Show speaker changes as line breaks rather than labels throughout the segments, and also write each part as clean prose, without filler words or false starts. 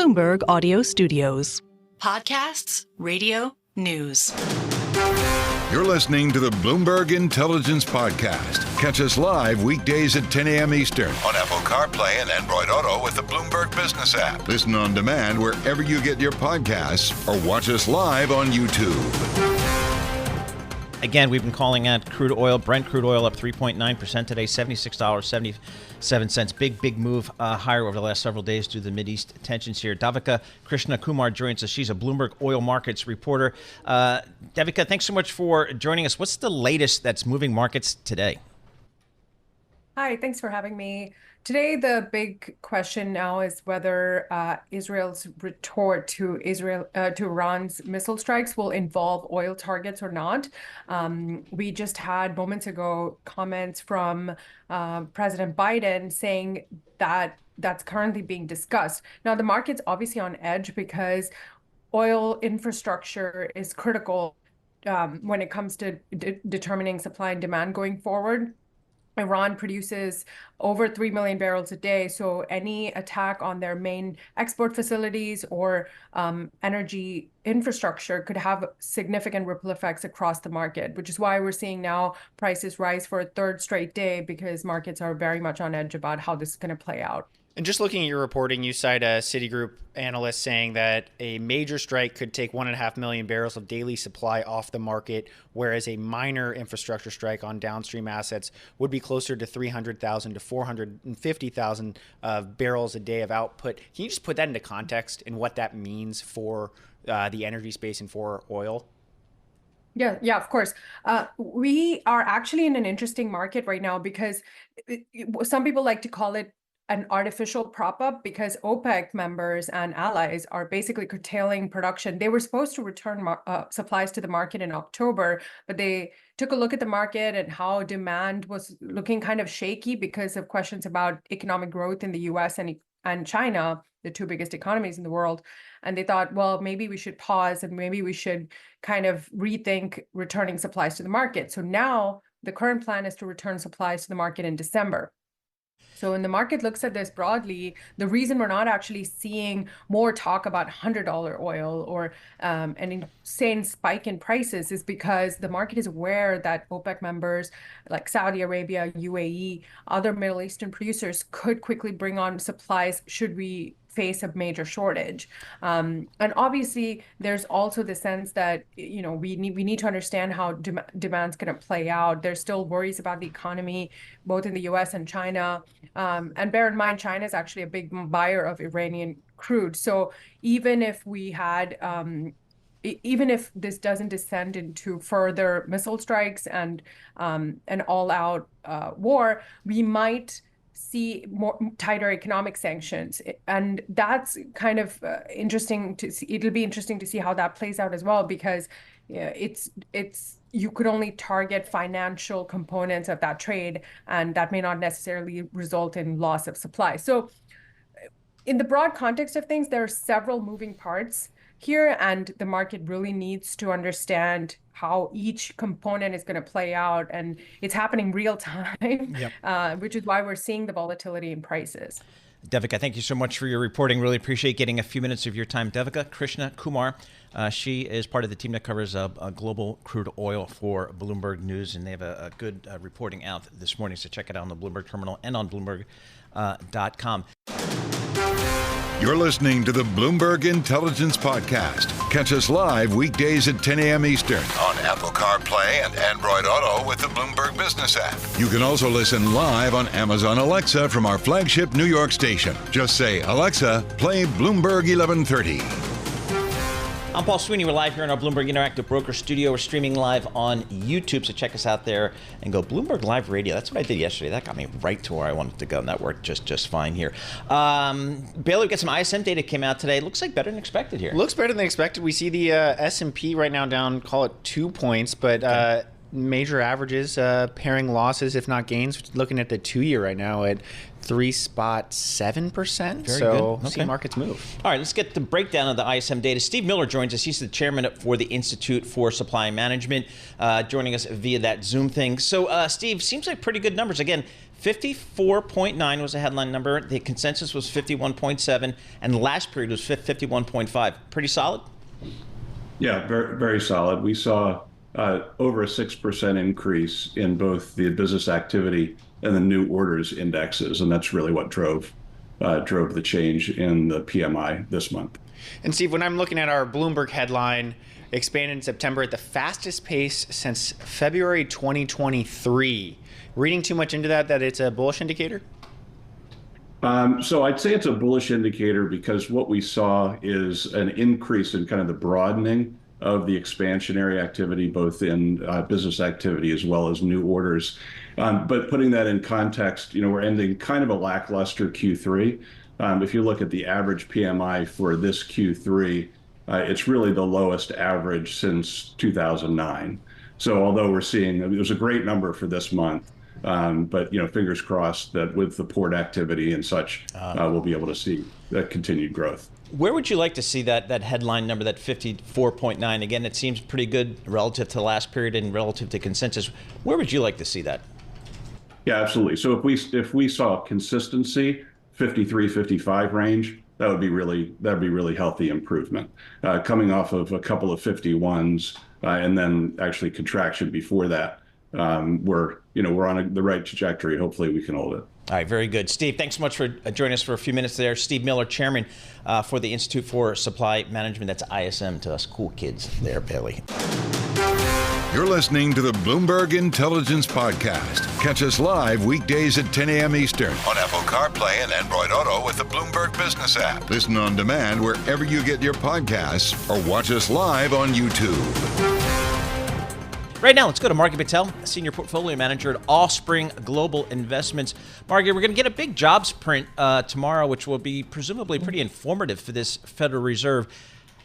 Bloomberg Audio Studios.
Podcasts, radio, news.
You're listening to the Bloomberg Intelligence Podcast. Catch us live weekdays at 10 a.m. Eastern on Apple CarPlay and Android Auto with the Bloomberg Business app. Listen on demand wherever you get your podcasts or watch us live on YouTube.
Again, we've been calling out crude oil. Brent crude oil up 3.9% today, $76.77. Big move higher over the last several days due to the Mideast tensions here. Devika Krishna Kumar joins us. She's a Bloomberg Oil Markets Reporter. Devika, thanks so much for joining us. What's the latest that's moving markets today?
Hi, thanks for having me. Today, the big question now is whether Israel's retort to Iran's missile strikes will involve oil targets or not. We just had moments ago comments from President Biden saying that that's currently being discussed. Now, the market's obviously on edge because oil infrastructure is critical when it comes to determining supply and demand going forward. Iran produces over 3 million barrels a day, so any attack on their main export facilities or energy infrastructure could have significant ripple effects across the market, which is why we're seeing now prices rise for a third straight day because markets are very much on edge about how this is going to play out.
And just looking at your reporting, you cite a Citigroup analyst saying that a major strike could take 1.5 million barrels of daily supply off the market, whereas a minor infrastructure strike on downstream assets would be closer to 300,000 to 450,000 barrels a day of output. Can you just put that into context and what that means for the energy space and for oil?
Yeah, of course. We are actually in an interesting market right now because some people like to call it an artificial prop up because OPEC members and allies are basically curtailing production. They were supposed to return supplies to the market in October, but they took a look at the market and how demand was looking kind of shaky because of questions about economic growth in the US and China, the two biggest economies in the world. And they thought, well, maybe we should pause and maybe we should kind of rethink returning supplies to the market. So now the current plan is to return supplies to the market in December. So when the market looks at this broadly, the reason we're not actually seeing more talk about $100 oil or an insane spike in prices is because the market is aware that OPEC members like Saudi Arabia, UAE, other Middle Eastern producers could quickly bring on supplies should we face a major shortage. And obviously, there's also the sense that, we need to understand how demand's going to play out. There's still worries about the economy, both in the US and China. And bear in mind, China is actually a big buyer of Iranian crude. So even if we had even if this doesn't descend into further missile strikes and an all-out war, we might see more tighter economic sanctions, and that's kind of interesting to see. It'll be interesting to see how that plays out as well, because it's you could only target financial components of that trade, and that may not necessarily result in loss of supply. So in the broad context of things, there are several moving parts here, and the market really needs to understand how each component is going to play out, and it's happening real time, which is why we're seeing the volatility in prices.
Devika, thank you so much for your reporting. Really appreciate getting a few minutes of your time. Devika Krishna Kumar, she is part of the team that covers global crude oil for Bloomberg News, and they have a good reporting out this morning, so check it out on the Bloomberg Terminal and on Bloomberg.com.
You're listening to the Bloomberg Intelligence Podcast. Catch us live weekdays at 10 a.m. Eastern on Apple CarPlay and Android Auto with the Bloomberg Business app. You can also listen live on Amazon Alexa from our flagship New York station. Just say, Alexa, play Bloomberg 1130.
I'm Paul Sweeney. We're live here in our Bloomberg Interactive Broker Studio. We're streaming live on YouTube, so check us out there and go Bloomberg Live Radio. That's what I did yesterday. That got me right to where I wanted to go, and that worked just fine here. Bailey, we got some ISM data came out today. It looks like better than expected here.
Looks better than expected. We see the S&P right now down, call it 2 points, but major averages pairing losses, if not gains. Looking at the 2-year right now at 3.7%.
Very
so
good. Okay.
See markets move.
All right, let's get the breakdown of the ISM data. Steve Miller joins us. He's the chairman for the Institute for Supply Management, joining us via that Zoom thing. So, Steve, seems like pretty good numbers. Again, 54.9 was a headline number. The consensus was 51.7, and the last period was 51.5. Pretty solid?
Yeah, very, very solid. We saw over a 6% increase in both the business activity and the new orders indexes, and that's really what drove the change in the PMI this month.
And Steve, when I'm looking at our Bloomberg headline, expanded in September at the fastest pace since February 2023. Reading too much into that it's a bullish indicator?
So I'd say it's a bullish indicator because what we saw is an increase in kind of the broadening of the expansionary activity, both in business activity as well as new orders. But putting that in context, we're ending kind of a lackluster Q3. If you look at the average PMI for this Q3, it's really the lowest average since 2009. So although we're seeing, it was a great number for this month, but fingers crossed that with the port activity and such, we'll be able to see that continued growth.
Where would you like to see that headline number, that 54.9? Again, it seems pretty good relative to the last period and relative to consensus. Where would you like to see that?
Yeah, absolutely. So if we saw consistency, 53, 55 range, that'd be really healthy improvement. Coming off of a couple of 51s and then actually contraction before that, we're on the right trajectory. Hopefully we can hold it.
All right, very good. Steve, thanks so much for joining us for a few minutes there. Steve Miller, chairman for the Institute for Supply Management. That's ISM to us cool kids there, Billy.
You're listening to the Bloomberg Intelligence Podcast. Catch us live weekdays at 10 a.m. Eastern on Apple CarPlay and Android Auto with the Bloomberg Business app. Listen on demand wherever you get your podcasts or watch us live on YouTube.
Right now, let's go to Margie Patel, Senior Portfolio Manager at Allspring Global Investments. Margie, we're going to get a big jobs print tomorrow, which will be presumably pretty informative for this Federal Reserve.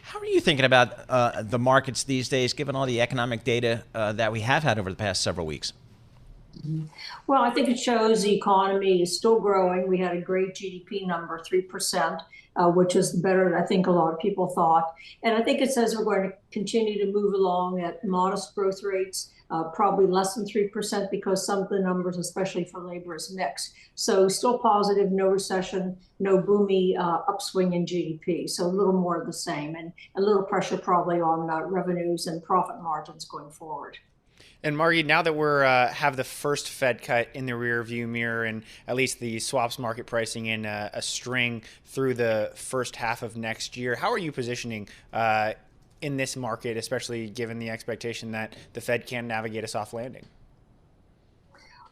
How are you thinking about the markets these days, given all the economic data that we have had over the past several weeks?
Well, I think it shows the economy is still growing. We had a great GDP number, 3%, which is better than I think a lot of people thought. And I think it says we're going to continue to move along at modest growth rates, probably less than 3% because some of the numbers, especially for labor, is mixed. So still positive, no recession, no boomy upswing in GDP. So a little more of the same and a little pressure probably on revenues and profit margins going forward.
And Margie, now that we're have the first Fed cut in the rear view mirror and at least the swaps market pricing in a string through the first half of next year, how are you positioning in this market, especially given the expectation that the Fed can navigate a soft landing?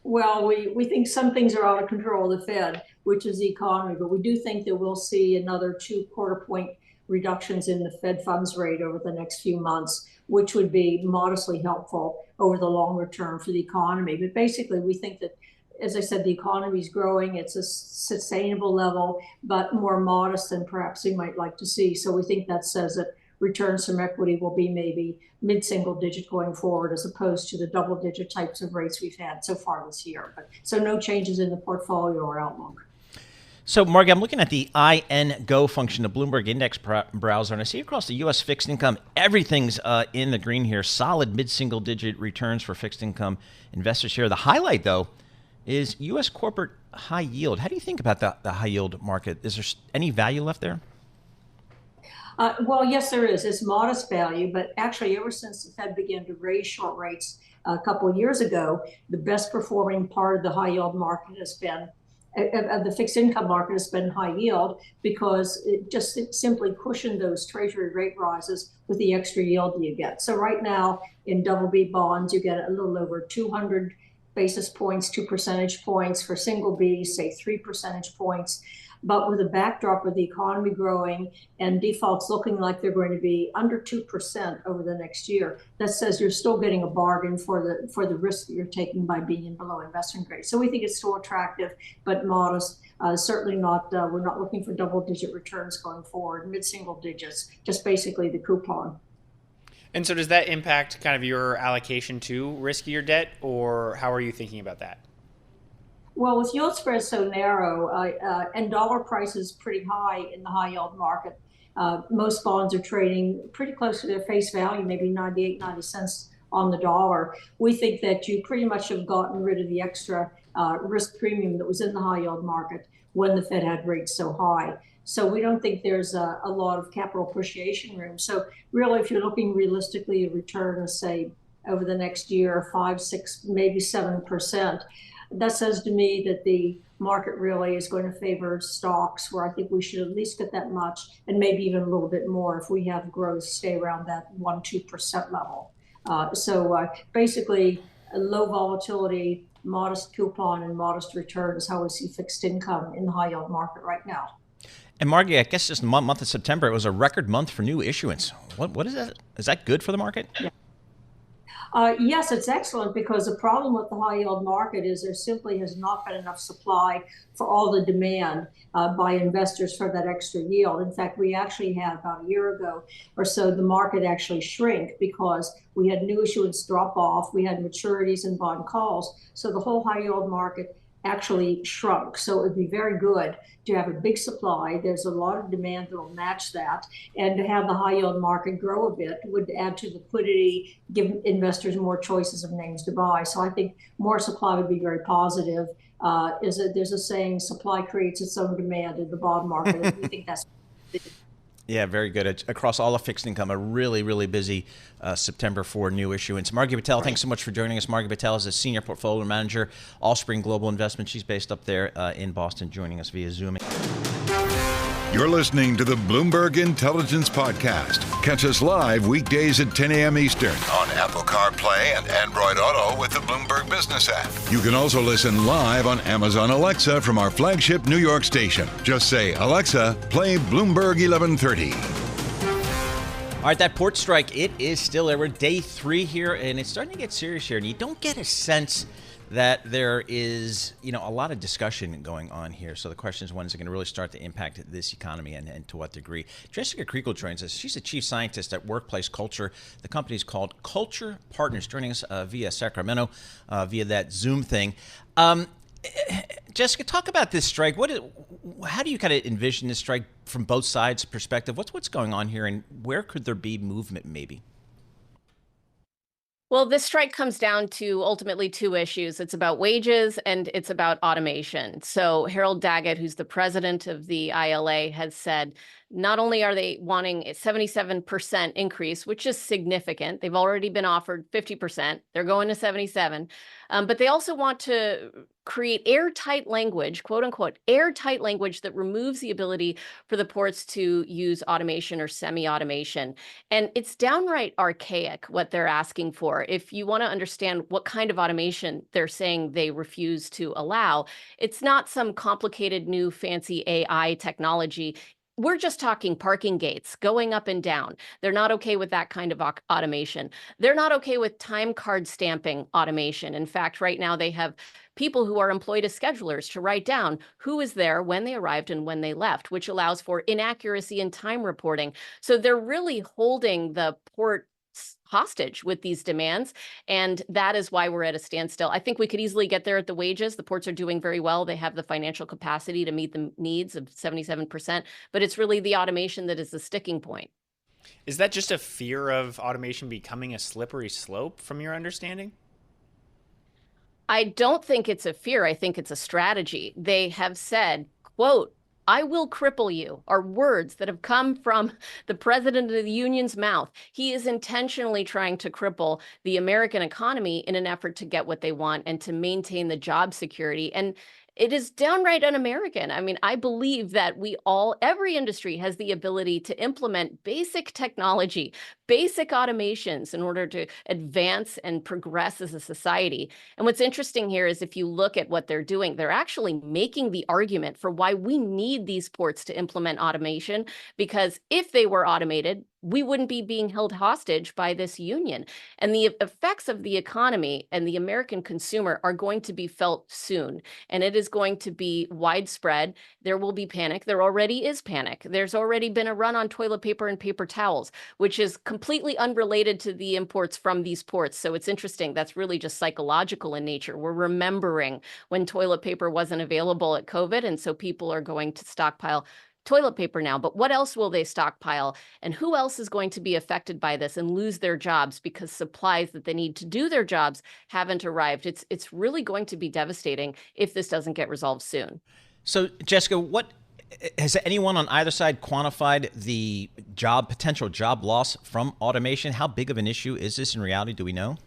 Well, we think some things are out of control of the Fed, which is the economy, but we do think that we'll see another 2 quarter point reductions in the Fed funds rate over the next few months, which would be modestly helpful over the longer term for the economy. But basically, we think that, as I said, the economy is growing. It's a sustainable level, but more modest than perhaps we might like to see. So we think that says that returns from equity will be maybe mid-single digit going forward, as opposed to the double-digit types of rates we've had so far this year. But so no changes in the portfolio or outlook.
So, Margie, I'm looking at the INGO function, the Bloomberg Index browser, and I see across the U.S. fixed income, everything's in the green here. Solid mid-single-digit returns for fixed income investors here. The highlight, though, is U.S. corporate high yield. How do you think about the high yield market? Is there any value left there?
Well, yes, there is. It's modest value, but actually, ever since the Fed began to raise short rates a couple of years ago, the best performing part of the high yield market has been the fixed income market has been high yield because it simply cushioned those treasury rate rises with the extra yield you get. So right now in double B bonds, you get a little over 200 basis points, 2 percentage points. For single B, say 3 percentage points. But with a backdrop of the economy growing and defaults looking like they're going to be under 2% over the next year, that says you're still getting a bargain for the risk that you're taking by being in below investment grade. So we think it's still attractive, but modest. Certainly not. We're not looking for double-digit returns going forward. Mid-single digits, just basically the coupon.
And so does that impact kind of your allocation to riskier debt, or how are you thinking about that?
Well, with yield spreads so narrow and dollar prices pretty high in the high yield market, most bonds are trading pretty close to their face value, maybe 98, 90 cents on the dollar. We think that you pretty much have gotten rid of the extra risk premium that was in the high yield market when the Fed had rates so high. So we don't think there's a lot of capital appreciation room. So really, if you're looking realistically, a return of, say, over the next year, 5, 6, maybe 7%, that says to me that the market really is going to favor stocks where I think we should at least get that much, and maybe even a little bit more if we have growth stay around that 1-2% level. Basically, a low volatility, modest coupon, and modest return is how we see fixed income in the high yield market right now.
And Margie, I guess just the month of September, it was a record month for new issuance. What is that? Is that good for the market?
Yeah. Yes, it's excellent, because the problem with the high yield market is there simply has not been enough supply for all the demand by investors for that extra yield. In fact, we actually had about a year ago or so, the market actually shrink because we had new issuance drop off, we had maturities and bond calls. So the whole high yield market actually shrunk. So it would be very good to have a big supply. There's a lot of demand that will match that. And to have the high yield market grow a bit would add to liquidity, give investors more choices of names to buy. So I think more supply would be very positive. There's a saying, supply creates its own demand in the bond market. And we think that's
Yeah, very good. Across all of fixed income, a really, really busy September for new issuance. Margie Patel, thanks so much for joining us. Margie Patel is a senior portfolio manager, Allspring Global Investments. She's based up there in Boston, joining us via Zoom.
You're listening to the Bloomberg Intelligence Podcast. Catch us live weekdays at 10 a.m. Eastern on Apple CarPlay and Android Auto with the Bloomberg Business app. You can also listen live on Amazon Alexa from our flagship New York station. Just say, Alexa, play Bloomberg 1130.
All right, that port strike, it is still there. We're day 3 here, and it's starting to get serious here. And you don't get a sense that there is, a lot of discussion going on here. So the question is, when is it going to really start to impact this economy, and to what degree? Jessica Kriegel joins us. She's a chief scientist at Workplace Culture. The company is called Culture Partners, joining us via Sacramento, via that Zoom thing. Jessica, talk about this strike. How do you kind of envision this strike from both sides' perspective? What's going on here, and where could there be movement maybe?
Well, this strike comes down to ultimately 2 issues. It's about wages and it's about automation. So Harold Daggett, who's the president of the ILA, has said not only are they wanting a 77% increase, which is significant, they've already been offered 50%, they're going to 77, but they also want to create airtight language, quote unquote, airtight language that removes the ability for the ports to use automation or semi-automation. And it's downright archaic what they're asking for. If you want to understand what kind of automation they're saying they refuse to allow, it's not some complicated new fancy AI technology. We're just talking parking gates going up and down. They're not okay with that kind of automation. They're not okay with time card stamping automation. In fact, right now they have people who are employed as schedulers to write down who is there when they arrived and when they left, which allows for inaccuracy in time reporting. So they're really holding the port hostage with these demands. And that is why we're at a standstill. I think we could easily get there at the wages. The ports are doing very well. They have the financial capacity to meet the needs of 77%, but it's really the automation that is the sticking point.
Is that just a fear of automation becoming a slippery slope from your understanding?
I don't think it's a fear. I think it's a strategy. They have said, quote, "I will cripple you," are words that have come from the president of the union's mouth. He is intentionally trying to cripple the American economy in an effort to get what they want and to maintain the job security. And it is downright un-American. I mean, I believe that every industry has the ability to implement basic technology, basic automations in order to advance and progress as a society. And what's interesting here is if you look at what they're doing, they're actually making the argument for why we need these ports to implement automation, because if they were automated, we wouldn't be being held hostage by this union. And the effects of the economy and the American consumer are going to be felt soon. And it is going to be widespread. There will be panic. There already is panic. There's already been a run on toilet paper and paper towels, which is completely unrelated to the imports from these ports. So it's interesting. That's really just psychological in nature. We're remembering when toilet paper wasn't available at COVID. And so people are going to stockpile toilet paper now, but what else will they stockpile? And who else is going to be affected by this and lose their jobs because supplies that they need to do their jobs haven't arrived? It's really going to be devastating if this doesn't get resolved soon.
So, Jessica, has anyone on either side quantified the potential job loss from automation? How big of an issue is this in reality? Do we know?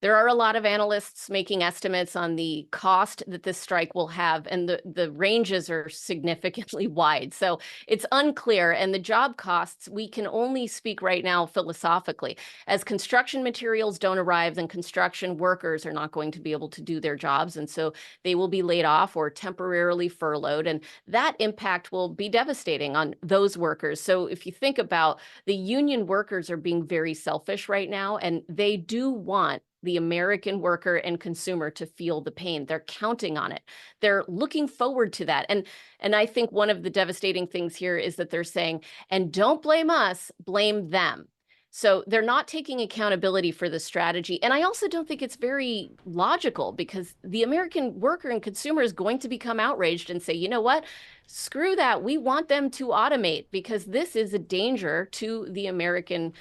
There are a lot of analysts making estimates on the cost that this strike will have, and the ranges are significantly wide. So it's unclear. And the job costs, we can only speak right now philosophically. As construction materials don't arrive, then construction workers are not going to be able to do their jobs. And so they will be laid off or temporarily furloughed. And that impact will be devastating on those workers. So if you think about the union workers are being very selfish right now, and they do want the American worker and consumer to feel the pain. They're counting on it. They're looking forward to that. And I think one of the devastating things here is that they're saying, and don't blame us, blame them. So they're not taking accountability for the strategy. And I also don't think it's very logical, because the American worker and consumer is going to become outraged and say, you know what? Screw that. We want them to automate, because this is a danger to the American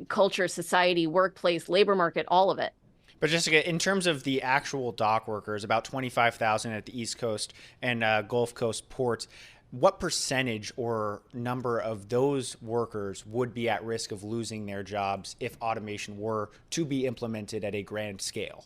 culture, society, workplace, labor market, all of it.
But Jessica, in terms of the actual dock workers, about 25,000 at the East Coast and Gulf Coast ports, what percentage or number of those workers would be at risk of losing their jobs if automation were to be implemented at a grand scale?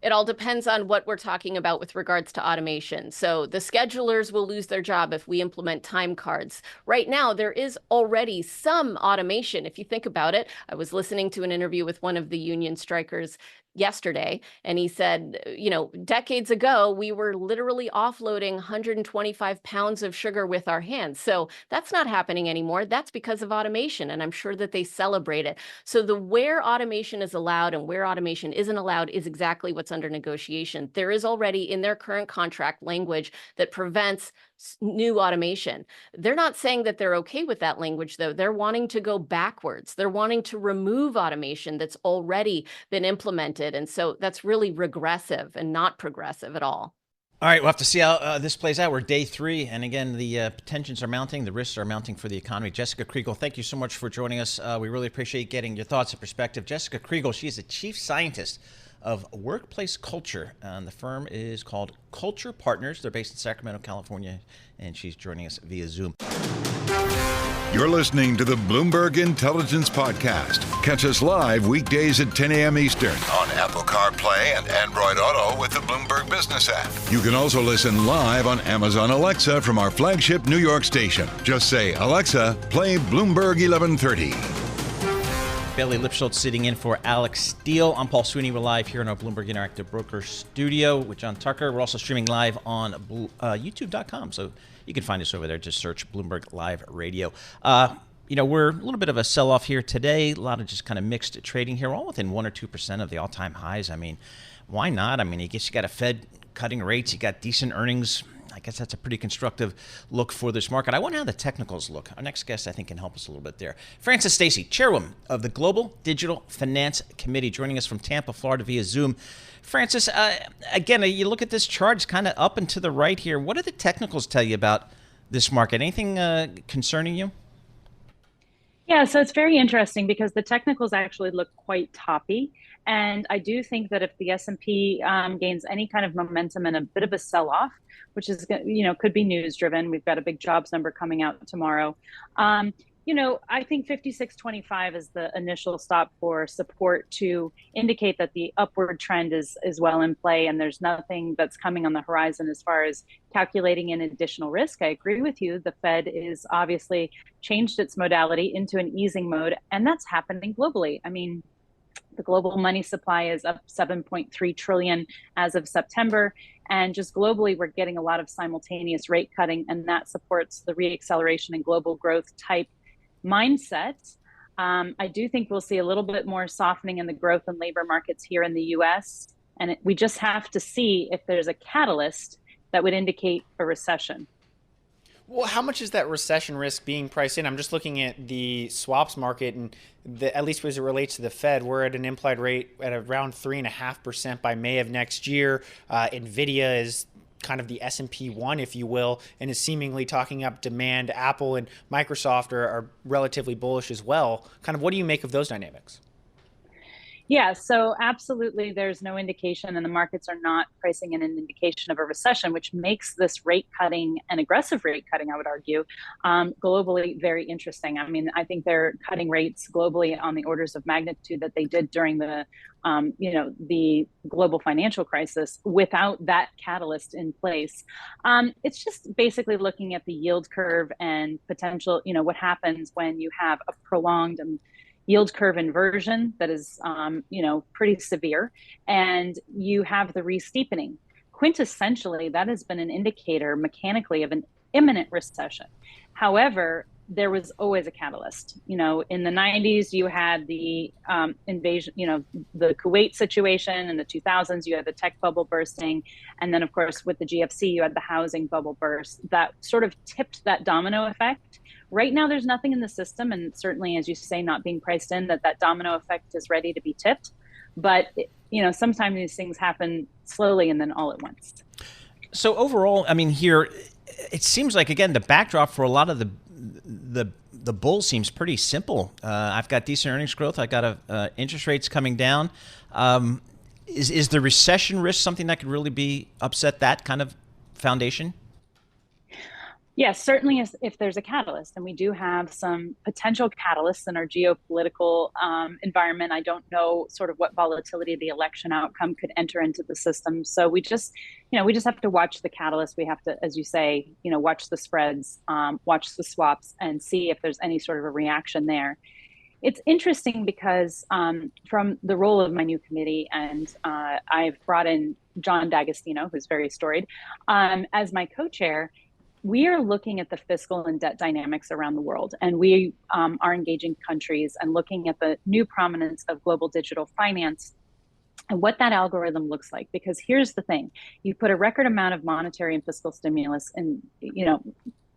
It all depends on what we're talking about with regards to automation. So the schedulers will lose their job if we implement time cards. Right now, there is already some automation. If you think about it, I was listening to an interview with one of the union strikers yesterday, and he said, you know, decades ago, we were literally offloading 125 pounds of sugar with our hands. So that's not happening anymore. That's because of automation, and I'm sure that they celebrate it. So where automation is allowed and where automation isn't allowed is exactly what's under negotiation. There is already in their current contract language that prevents new automation. They're not saying that they're okay with that language, though. They're wanting to go backwards. They're wanting to remove automation that's already been implemented. And so that's really regressive and not progressive at all.
All right, we'll have to see how this plays out. We're day 3, and again, the tensions are mounting, the risks are mounting for the economy. Jessica Kriegel, thank you so much for joining us. We really appreciate getting your thoughts and perspective. Jessica Kriegel, she is the chief scientist of workplace culture, and the firm is called Culture Partners. They're based in Sacramento, California, and she's joining us via Zoom.
You're listening to the Bloomberg Intelligence Podcast. Catch us live weekdays at 10 a.m. Eastern on Apple CarPlay and Android Auto with the Bloomberg Business app. You can also listen live on Amazon Alexa from our flagship New York station. Just say, Alexa, play Bloomberg 1130.
Bailey Lipschultz sitting in for Alex Steele. I'm Paul Sweeney. We're live here in our Bloomberg Interactive Broker studio with John Tucker. We're also streaming live on YouTube.com, so you can find us over there. Just search Bloomberg Live Radio. We're a little bit of a sell-off here today. A lot of just kind of mixed trading here, all within 1 or 2% of the all-time highs. I mean, why not? I mean, I guess you got a Fed cutting rates. You got decent earnings. I guess that's a pretty constructive look for this market. I wonder how the technicals look. Our next guest, I think, can help us a little bit there. Frances Stacy, Chairwoman of the Global Digital Finance Committee, joining us from Tampa, Florida via Zoom. Frances, again, you look at this chart, it's kind of up and to the right here. What do the technicals tell you about this market? Anything concerning you?
Yeah, so it's very interesting because the technicals actually look quite toppy. And I do think that if the S&P gains any kind of momentum and a bit of a sell-off, which is, could be news driven. We've got a big jobs number coming out tomorrow. I think 56.25 is the initial stop for support to indicate that the upward trend is well in play, and there's nothing that's coming on the horizon as far as calculating in additional risk. I agree with you. The Fed is obviously changed its modality into an easing mode, and that's happening globally. I mean, the global money supply is up 7.3 trillion as of September. And just globally, we're getting a lot of simultaneous rate cutting, and that supports the reacceleration in global growth type mindset. I do think we'll see a little bit more softening in the growth and labor markets here in the US. And we just have to see if there's a catalyst that would indicate a recession.
Well, how much is that recession risk being priced in? I'm just looking at the swaps market, and at least as it relates to the Fed, we're at an implied rate at around 3.5% by May of next year. NVIDIA is kind of the S&P 1, if you will, and is seemingly talking up demand. Apple and Microsoft are relatively bullish as well. Kind of what do you make of those dynamics?
Yeah, so absolutely, there's no indication, and the markets are not pricing in an indication of a recession, which makes this rate cutting and aggressive rate cutting, I would argue, globally very interesting. I mean, I think they're cutting rates globally on the orders of magnitude that they did during the, the global financial crisis without that catalyst in place. It's just basically looking at the yield curve and potential, what happens when you have a prolonged yield curve inversion that is, pretty severe, and you have the re-steepening. Quintessentially, that has been an indicator mechanically of an imminent recession. However, there was always a catalyst. In the 90s, you had the invasion, the Kuwait situation. In the 2000s, you had the tech bubble bursting. And then, of course, with the GFC, you had the housing bubble burst that sort of tipped that domino effect. Right now, there's nothing in the system, and certainly, as you say, not being priced in, that domino effect is ready to be tipped. But, sometimes these things happen slowly and then all at once.
So overall, I mean, here, it seems like, again, the backdrop for a lot of the bull seems pretty simple. I've got decent earnings growth. I got interest rates coming down. Is the recession risk something that could really be upset that kind of foundation?
Yes, certainly if there's a catalyst, and we do have some potential catalysts in our geopolitical environment. I don't know sort of what volatility the election outcome could enter into the system. So we just have to watch the catalyst. We have to, as you say, watch the spreads, watch the swaps, and see if there's any sort of a reaction there. It's interesting because from the role of my new committee, and I've brought in John D'Agostino, who's very storied, as my co-chair. We are looking at the fiscal and debt dynamics around the world, and we are engaging countries and looking at the new prominence of global digital finance and what that algorithm looks like. Because here's the thing, you put a record amount of monetary and fiscal stimulus in,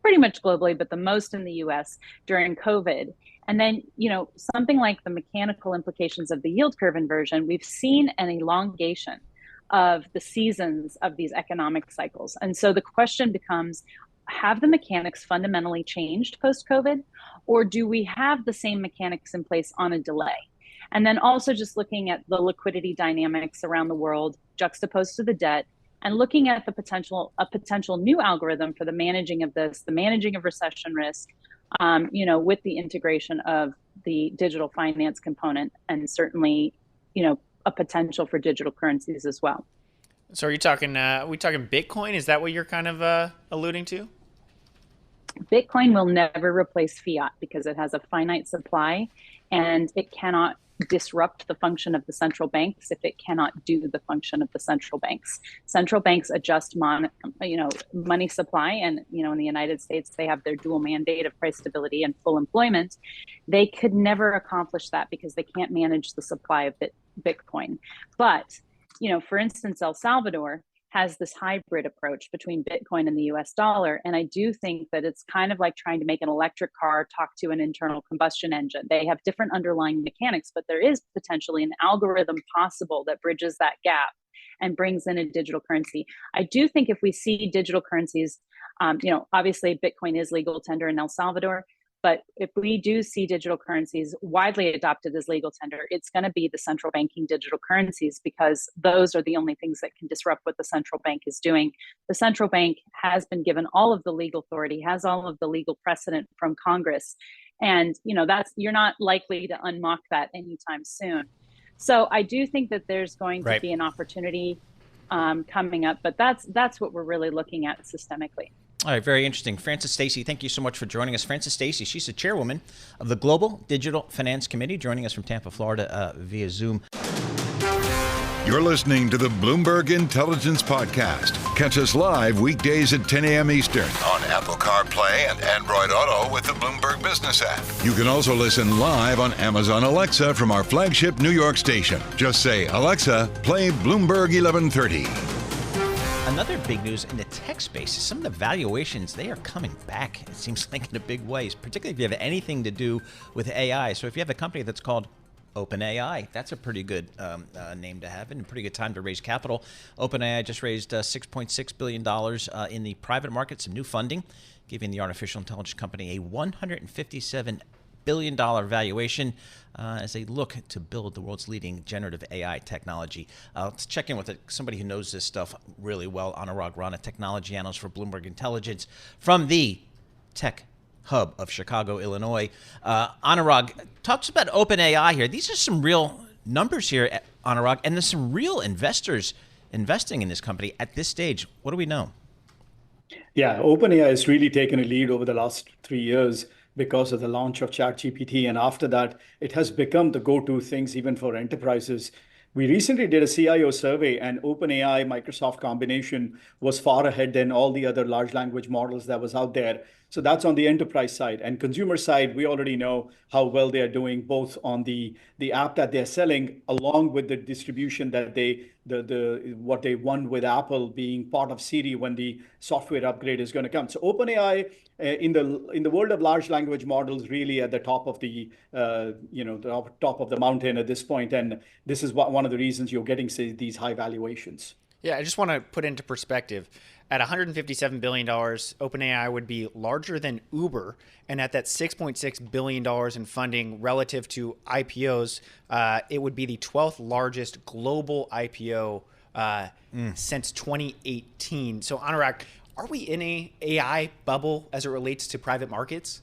pretty much globally, but the most in the US during COVID. And then, something like the mechanical implications of the yield curve inversion, we've seen an elongation of the seasons of these economic cycles. And so the question becomes, have the mechanics fundamentally changed post-COVID, or do we have the same mechanics in place on a delay? And then also just looking at the liquidity dynamics around the world juxtaposed to the debt, and looking at a potential new algorithm for the managing of recession risk, with the integration of the digital finance component, and certainly, a potential for digital currencies as well.
So are you talking, we talking Bitcoin? Is that what you're kind of alluding to?
Bitcoin will never replace fiat because it has a finite supply, and it cannot disrupt the function of the central banks if it cannot do the function of the central banks. Central banks adjust money supply, and in the United States they have their dual mandate of price stability and full employment. They could never accomplish that because they can't manage the supply of Bitcoin. But for instance, El Salvador has this hybrid approach between Bitcoin and the US dollar. And I do think that it's kind of like trying to make an electric car talk to an internal combustion engine. They have different underlying mechanics, but there is potentially an algorithm possible that bridges that gap and brings in a digital currency. I do think if we see digital currencies, obviously Bitcoin is legal tender in El Salvador. But if we do see digital currencies widely adopted as legal tender, it's going to be the central banking digital currencies, because those are the only things that can disrupt what the central bank is doing. The central bank has been given all of the legal authority, has all of the legal precedent from Congress. And, you're not likely to unmock that anytime soon. So I do think that there's going to be an opportunity coming up, but that's what we're really looking at systemically.
All right, very interesting. Frances Stacy, thank you so much for joining us. Frances Stacy, she's the chairwoman of the Global Digital Finance Committee, joining us from Tampa, Florida, via Zoom.
You're listening to the Bloomberg Intelligence Podcast. Catch us live weekdays at 10 a.m. Eastern on Apple CarPlay and Android Auto with the Bloomberg Business app. You can also listen live on Amazon Alexa from our flagship New York station. Just say, Alexa, play Bloomberg 1130.
Another big news in the tech space is some of the valuations, they are coming back, it seems like, in a big way, particularly if you have anything to do with AI. So if you have a company that's called OpenAI. That's a pretty good name to have and a pretty good time to raise capital. OpenAI just raised $6.6 billion in the private market, some new funding, giving the artificial intelligence company a $157 billion valuation as they look to build the world's leading generative AI technology. Let's check in with somebody who knows this stuff really well, Anurag Rana, technology analyst for Bloomberg Intelligence from the tech hub of Chicago, Illinois. Anurag, talks about OpenAI here. These are some real numbers here, Anurag, and there's some real investors investing in this company at this stage. What do we know?
Yeah, OpenAI has really taken a lead over the last 3 years because of the launch of ChatGPT. And after that, it has become the go-to things even for enterprises. We recently did a CIO survey, and OpenAI Microsoft combination was far ahead than all the other large language models that was out there. So that's on the enterprise side. And consumer side, we already know how well they are doing, both on the app that they're selling, along with the distribution that what they won with Apple being part of Siri when the software upgrade is going to come. So OpenAI in the world of large language models really at the top of the top of the mountain at this point, and this is one of the reasons you're getting these high valuations.
Yeah, I just want to put into perspective. At $157 billion, OpenAI would be larger than Uber. And at that $6.6 billion in funding relative to IPOs, it would be the 12th largest global IPO since 2018. So, Anurag, are we in a AI bubble as it relates to private markets?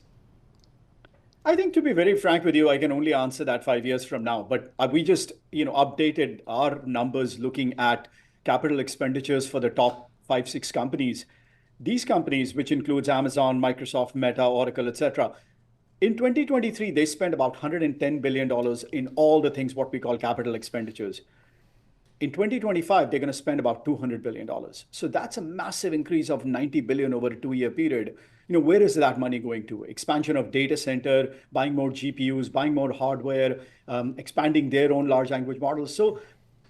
I think, to be very frank with you, I can only answer that 5 years from now. But we just updated our numbers looking at capital expenditures for the top 5-6 companies. These companies, which includes Amazon, Microsoft, Meta, Oracle, etc., in 2023, they spent about $110 billion in all the things what we call capital expenditures. In 2025, they're going to spend about $200 billion. So that's a massive increase of $90 billion over a 2-year period. Where is that money going to? Expansion of data center, buying more GPUs, buying more hardware, expanding their own large language models. So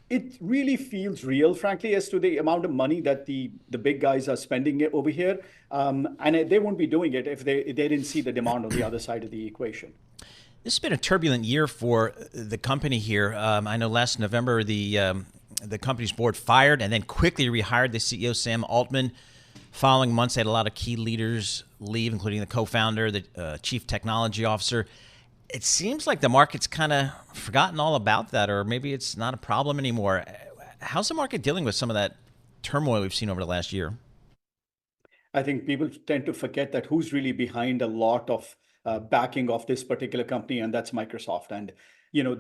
it really feels real, frankly, as to the amount of money that the big guys are spending over here. And they won't be doing it if they didn't see the demand on the other side of the equation.
This has been a turbulent year for the company here. I know last November, the company's board fired and then quickly rehired the CEO, Sam Altman. Following months, they had a lot of key leaders leave, including the co-founder, the chief technology officer. It seems like the market's kind of forgotten all about that, or maybe it's not a problem anymore. How's the market dealing with some of that turmoil we've seen over the last year?
I think people tend to forget that who's really behind a lot of backing of this particular company, and that's Microsoft. And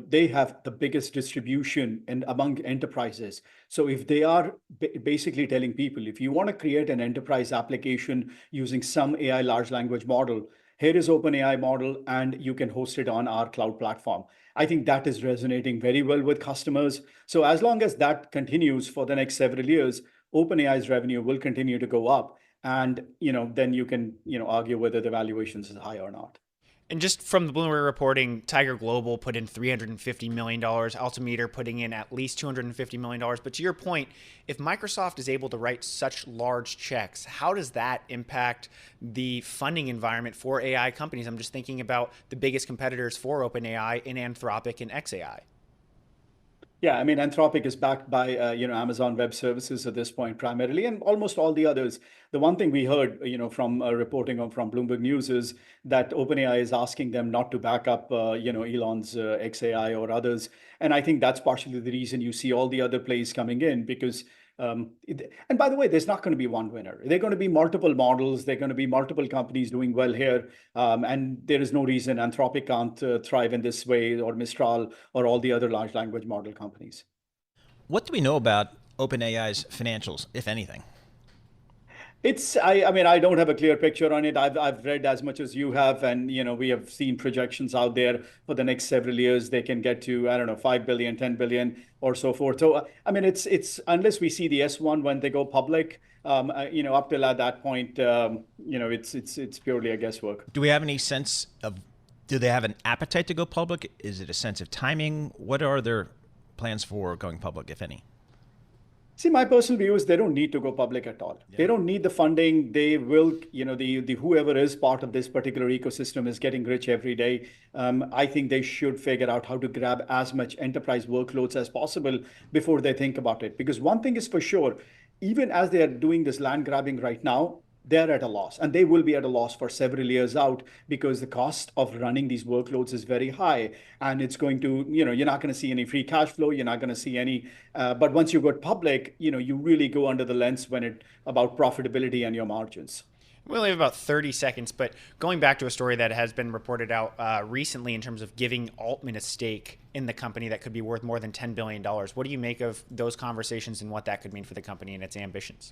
they have the biggest distribution among enterprises. So if they are basically telling people, if you want to create an enterprise application using some AI large language model, here is OpenAI model, and you can host it on our cloud platform. I think that is resonating very well with customers. So as long as that continues for the next several years, OpenAI's revenue will continue to go up. And then you can argue whether the valuations is high or not.
And just from the Bloomberg reporting, Tiger Global put in $350 million, Altimeter putting in at least $250 million. But to your point, if Microsoft is able to write such large checks, how does that impact the funding environment for AI companies? I'm just thinking about the biggest competitors for OpenAI in Anthropic and xAI.
Yeah, I mean, Anthropic is backed by Amazon Web Services at this point primarily, and almost all the others. The one thing we heard, from reporting from Bloomberg News is that OpenAI is asking them not to back up, Elon's xAI or others, and I think that's partially the reason you see all the other plays coming in because. And by the way, there's not going to be one winner. There are going to be multiple models. There are going to be multiple companies doing well here. And there is no reason Anthropic can't thrive in this way, or Mistral, or all the other large language model companies.
What do we know about OpenAI's financials, if anything?
I mean, I don't have a clear picture on it. I've read as much as you have, and we have seen projections out there for the next several years. They can get to 5 billion, 10 billion, or so forth. So I mean, it's unless we see the S1 when they go public, up till at that point, it's purely a guesswork.
Do we have any sense of? Do they have an appetite to go public? Is it a sense of timing? What are their plans for going public, if any?
See, my personal view is they don't need to go public at all. Yeah. They don't need the funding. They will, the whoever is part of this particular ecosystem is getting rich every day. I think they should figure out how to grab as much enterprise workloads as possible before they think about it. Because one thing is for sure, even as they are doing this land grabbing right now, they're at a loss, and they will be at a loss for several years out because the cost of running these workloads is very high, and it's going to, you're not going to see any free cash flow. You're not going to see any, but once you go public, you really go under the lens about profitability and your margins.
We only have about 30 seconds, but going back to a story that has been reported out recently in terms of giving Altman a stake in the company that could be worth more than $10 billion. What do you make of those conversations and what that could mean for the company and its ambitions?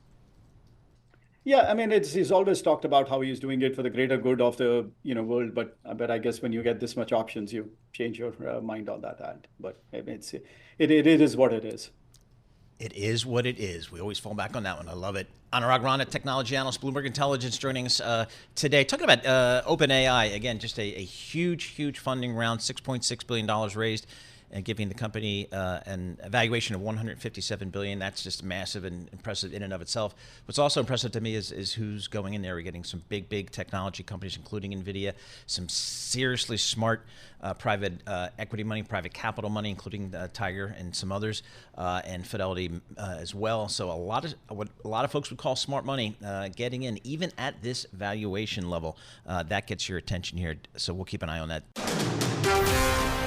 Yeah, I mean, he's always talked about how he's doing it for the greater good of the world, but I guess when you get this much options, you change your mind on that end. But it is what it is.
It is what it is. We always fall back on that one. I love it. Anurag Rana, technology analyst, Bloomberg Intelligence, joining us today. Talking about OpenAI, again, just a huge funding round, $6.6 billion raised, and giving the company an valuation of $157 billion. That's just massive and impressive in and of itself. What's also impressive to me is who's going in there. We're getting some big technology companies, including NVIDIA, some seriously smart private equity money, private capital money, including Tiger and some others, and Fidelity as well. So a lot of what a lot of folks would call smart money getting in, even at this valuation level. That gets your attention here. So we'll keep an eye on that.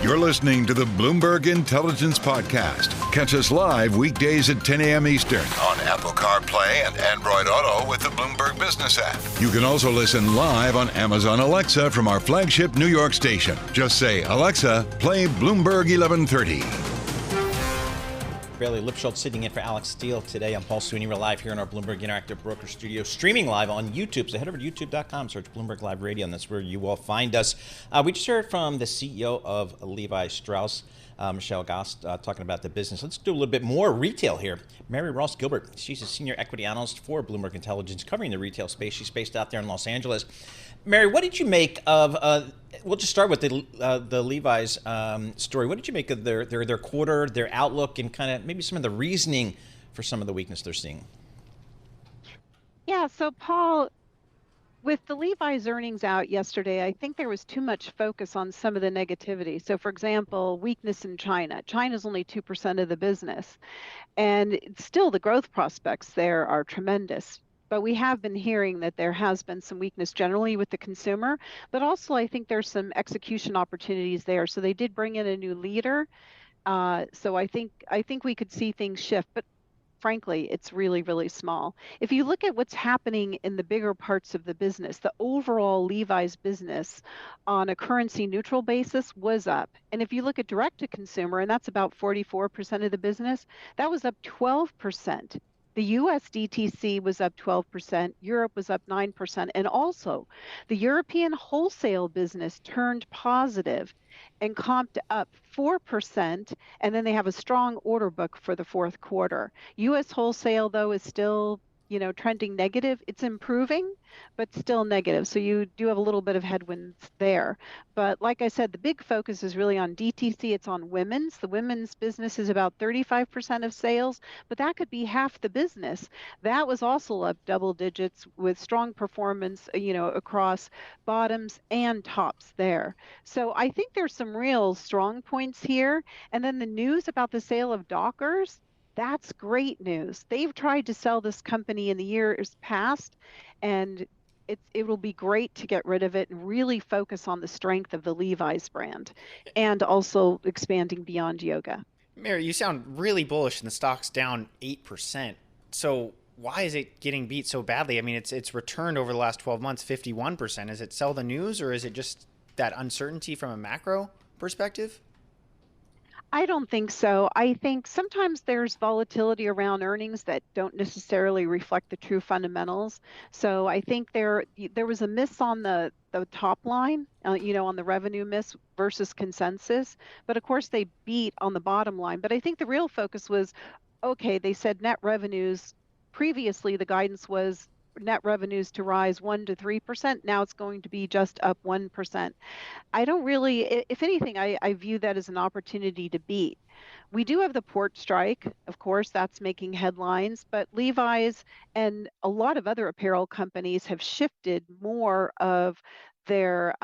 You're listening to the Bloomberg Intelligence Podcast. Catch us live weekdays at 10 a.m. Eastern on Apple CarPlay and Android Auto with the Bloomberg Business app. You can also listen live on Amazon Alexa from our flagship New York station. Just say, Alexa, play Bloomberg 1130.
Bailey Lipschultz sitting in for Alex Steele today. I'm Paul Sweeney. We're live here in our Bloomberg Interactive Broker Studio, streaming live on YouTube. So head over to youtube.com, search Bloomberg Live Radio, and that's where you will find us. We just heard from the CEO of Levi Strauss, Michelle Goss, talking about the business. Let's do a little bit more retail here. Mary Ross Gilbert, she's a senior equity analyst for Bloomberg Intelligence, covering the retail space. She's based out there in Los Angeles. Mary, what did you make of, we'll just start with the Levi's story. What did you make of their quarter, their outlook, and kind of maybe some of the reasoning for some of the weakness they're seeing?
Yeah, so Paul, with the Levi's earnings out yesterday, I think there was too much focus on some of the negativity. So for example, weakness in China. China's only 2% of the business, and still the growth prospects there are tremendous. But we have been hearing that there has been some weakness generally with the consumer, but also I think there's some execution opportunities there. So they did bring in a new leader. So I think we could see things shift, but frankly, it's really small. If you look at what's happening in the bigger parts of the business, the overall Levi's business on a currency neutral basis was up. And if you look at direct to consumer, and that's about 44% of the business, that was up 12%. The US DTC was up 12%, Europe was up 9%, and also the European wholesale business turned positive and comped up 4%, and then they have a order order book for the fourth quarter. US wholesale, though, is still trending negative. It's improving, but still negative. So you do have a little bit of headwinds there. But like I said, the big focus is really on DTC. It's on women's. The women's business is about 35% of sales, but that could be half the business. That was also up double digits with strong performance, across bottoms and tops there. So I think there's some real strong points here. And then the news about the sale of Dockers, that's great news. They've tried to sell this company in the years past, and it will be great to get rid of it and really focus on the strength of the Levi's brand and also expanding beyond yoga.
Mary, you sound really bullish and the stock's down 8%. So why is it getting beat so badly? I mean, it's returned over the last 12 months 51%. Is it sell the news, or is it just that uncertainty from a macro perspective?
I don't think so. I think sometimes there's volatility around earnings that don't necessarily reflect the true fundamentals. So I think there was a miss on the top line, on the revenue miss versus consensus. But of course, they beat on the bottom line. But I think the real focus was, okay, they said net revenues. Previously, the guidance was net revenues to rise 1 to 3%. Now it's going to be just up 1%. I don't really, if anything, I view that as an opportunity to beat. We do have the port strike, of course, that's making headlines, but Levi's and a lot of other apparel companies have shifted more of their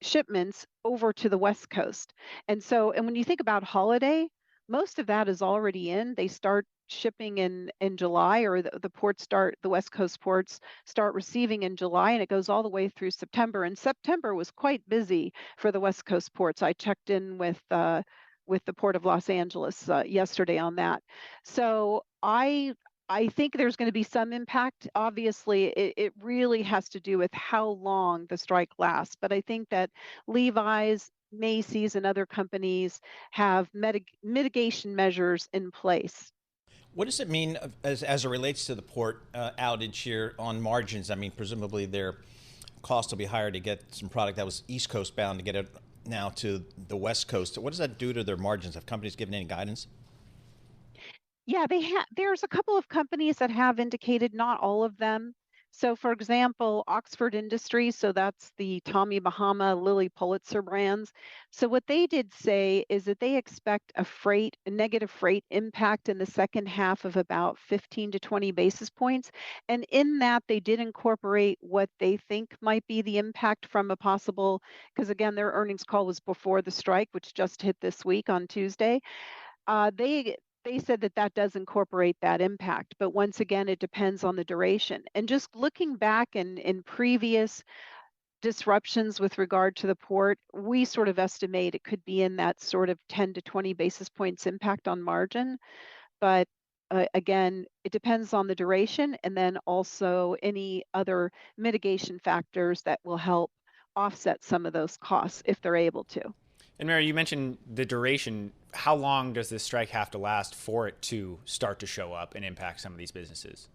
shipments over to the West Coast. And when you think about holiday, most of that is already in. They start shipping in July, or the West Coast ports start receiving in July, and it goes all the way through September. And September was quite busy for the West Coast ports. I checked in with the Port of Los Angeles yesterday on that. So I think there's going to be some impact. Obviously, it really has to do with how long the strike lasts. But I think that Levi's, Macy's, and other companies have mitigation measures in place.
What does it mean as it relates to the port outage here on margins? I mean, presumably their cost will be higher to get some product that was East Coast bound to get it now to the West Coast. What does that do to their margins? Have companies given any guidance?
Yeah, there's a couple of companies that have indicated, not all of them. So for example, Oxford Industries, so that's the Tommy Bahama, Lilly Pulitzer brands. So what they did say is that they expect a negative freight impact in the second half of about 15 to 20 basis points. And in that, they did incorporate what they think might be the impact from a possible, because again, their earnings call was before the strike, which just hit this week on Tuesday. They said that does incorporate that impact, but once again, it depends on the duration. And just looking back in previous disruptions with regard to the port, we sort of estimate it could be in that sort of 10 to 20 basis points impact on margin. But again, it depends on the duration, and then also any other mitigation factors that will help offset some of those costs if they're able to.
And Mary, you mentioned the duration. How long does this strike have to last for it to start to show up and impact some of these businesses?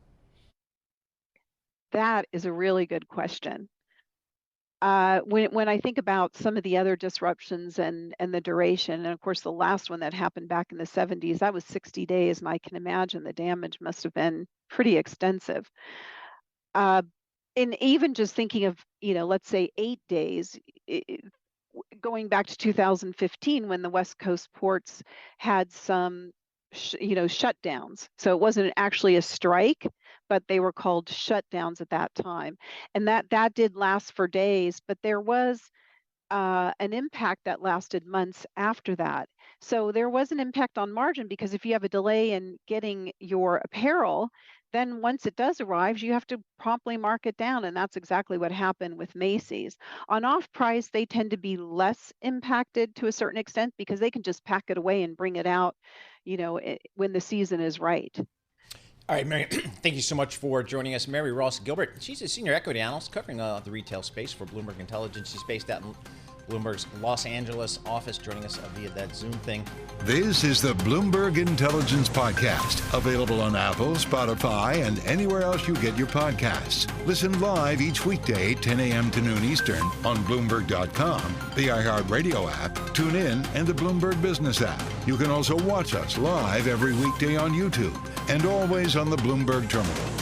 That is a really good question. When I think about some of the other disruptions and the duration, and of course the last one that happened back in the 70s, that was 60 days, and I can imagine the damage must have been pretty extensive. And even just thinking of, let's say 8 days, going back to 2015 when the West Coast ports had some, shutdowns. So it wasn't actually a strike, but they were called shutdowns at that time. And that did last for days, but there was an impact that lasted months after that. So there was an impact on margin, because if you have a delay in getting your apparel, then once it does arrive, you have to promptly mark it down. And that's exactly what happened with Macy's. On off-price, they tend to be less impacted to a certain extent because they can just pack it away and bring it out, when the season is right.
All right, Mary, thank you so much for joining us. Mary Ross Gilbert, she's a senior equity analyst covering the retail space for Bloomberg Intelligence. She's based out in Bloomberg's Los Angeles office, joining us via that Zoom thing.
This is the Bloomberg Intelligence Podcast, available on Apple, Spotify, and anywhere else you get your podcasts. Listen live each weekday, 10 a.m. to noon Eastern on Bloomberg.com, the iHeartRadio app, TuneIn, and the Bloomberg Business app. You can also watch us live every weekday on YouTube and always on the Bloomberg Terminal.